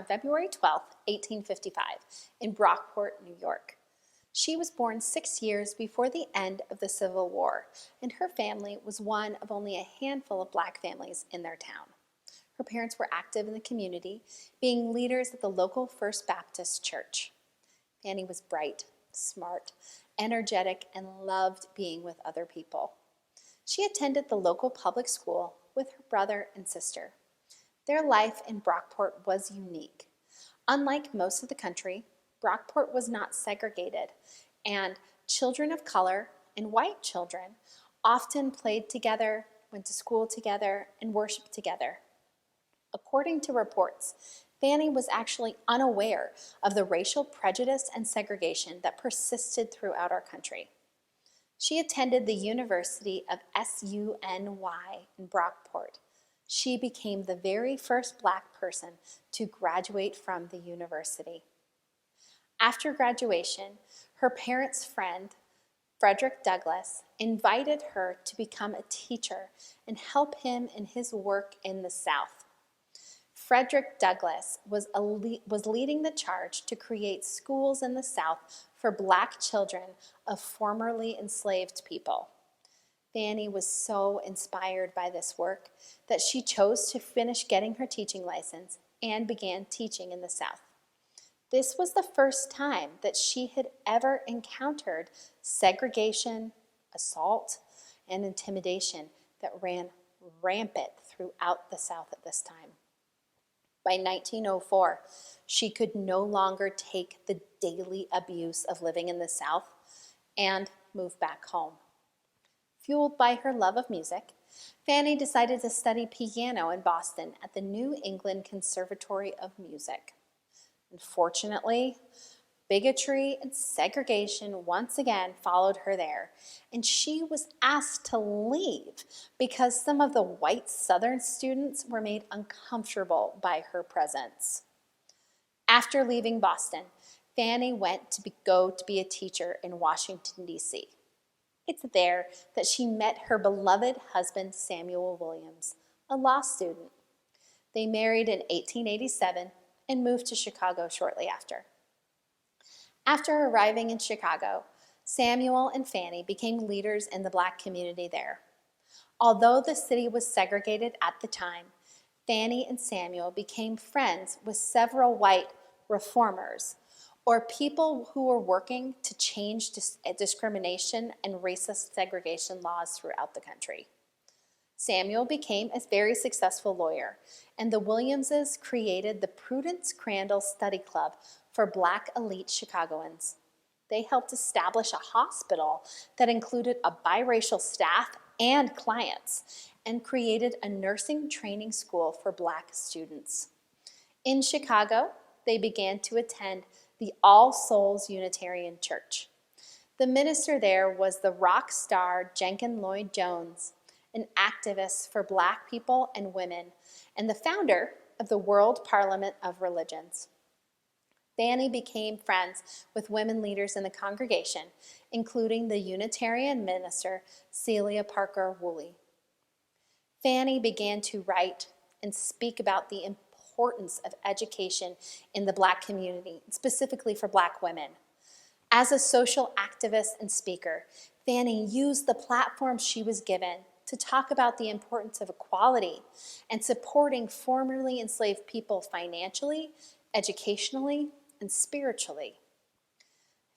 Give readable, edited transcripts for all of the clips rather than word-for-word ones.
on February 12, 1855, in Brockport, New York. She was born 6 years before the end of the Civil War, and her family was one of only a handful of Black families in their town. Her parents were active in the community, being leaders at the local First Baptist Church. Fannie was bright, smart, energetic, and loved being with other people. She attended the local public school with her brother and sister. Their life in Brockport was unique. Unlike most of the country, Brockport was not segregated, and children of color and white children often played together, went to school together, and worshiped together. According to reports, Fannie was actually unaware of the racial prejudice and segregation that persisted throughout our country. She attended the University of SUNY in Brockport. She became the very first Black person to graduate from the university. After graduation, her parents' friend, Frederick Douglass, invited her to become a teacher and help him in his work in the South. Frederick Douglass was leading the charge to create schools in the South for Black children of formerly enslaved people. Fannie was so inspired by this work that she chose to finish getting her teaching license and began teaching in the South. This was the first time that she had ever encountered segregation, assault, and intimidation that ran rampant throughout the South at this time. By 1904, she could no longer take the daily abuse of living in the South and moved back home. Fueled by her love of music, Fannie decided to study piano in Boston at the New England Conservatory of Music. Unfortunately, bigotry and segregation once again followed her there, and she was asked to leave because some of the white Southern students were made uncomfortable by her presence. After leaving Boston, Fannie went to go to be a teacher in Washington, D.C. It's there that she met her beloved husband, Samuel Williams, a law student. They married in 1887 and moved to Chicago shortly after. After arriving in Chicago, Samuel and Fannie became leaders in the Black community there. Although the city was segregated at the time, Fannie and Samuel became friends with several white reformers, or people who were working to change discrimination and racist segregation laws throughout the country. Samuel became a very successful lawyer, and the Williamses created the Prudence Crandall Study Club for Black elite Chicagoans. They helped establish a hospital that included a biracial staff and clients, and created a nursing training school for Black students. In Chicago, they began to attend the All Souls Unitarian Church. The minister there was the rock star Jenkins Lloyd Jones, an activist for Black people and women, and the founder of the World Parliament of Religions. Fannie became friends with women leaders in the congregation, including the Unitarian minister Celia Parker Woolley. Fannie began to write and speak about the importance of education in the Black community, specifically for Black women. As a social activist and speaker, Fannie used the platform she was given to talk about the importance of equality and supporting formerly enslaved people financially, educationally, and spiritually.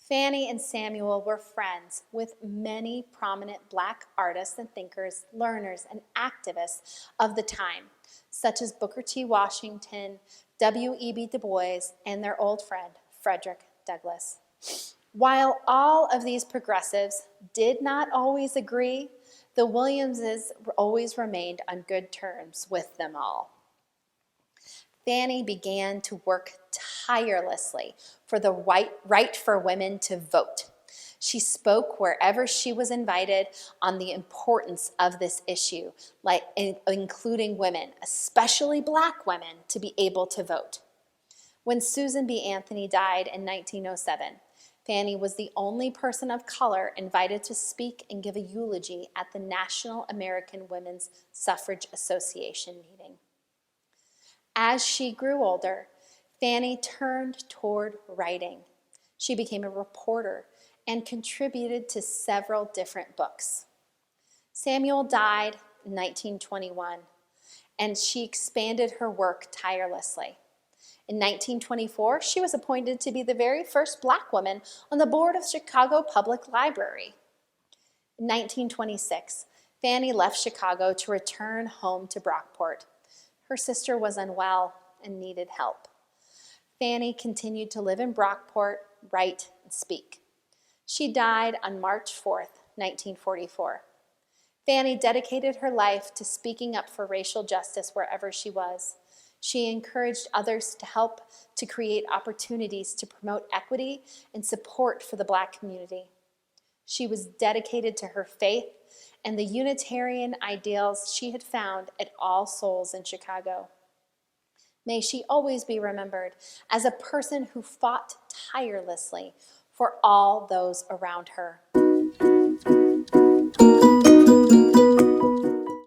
Fannie and Samuel were friends with many prominent Black artists and thinkers, learners, and activists of the time, such as Booker T. Washington, W.E.B. Du Bois, and their old friend, Frederick Douglass. While all of these progressives did not always agree, the Williamses always remained on good terms with them all. Fannie began to work tirelessly for the right for women to vote. She spoke wherever she was invited on the importance of this issue, including women, especially Black women, to be able to vote. When Susan B. Anthony died in 1907, Fannie was the only person of color invited to speak and give a eulogy at the National American Women's Suffrage Association meeting. As she grew older, Fannie turned toward writing. She became a reporter and contributed to several different books. Samuel died in 1921, and she expanded her work tirelessly. In 1924, she was appointed to be the very first Black woman on the board of Chicago Public Library. In 1926, Fannie left Chicago to return home to Brockport. Her sister was unwell and needed help. Fannie continued to live in Brockport, write, and speak. She died on March 4th, 1944. Fannie dedicated her life to speaking up for racial justice wherever she was. She encouraged others to help to create opportunities to promote equity and support for the Black community. She was dedicated to her faith and the Unitarian ideals she had found at All Souls in Chicago. May she always be remembered as a person who fought tirelessly for all those around her.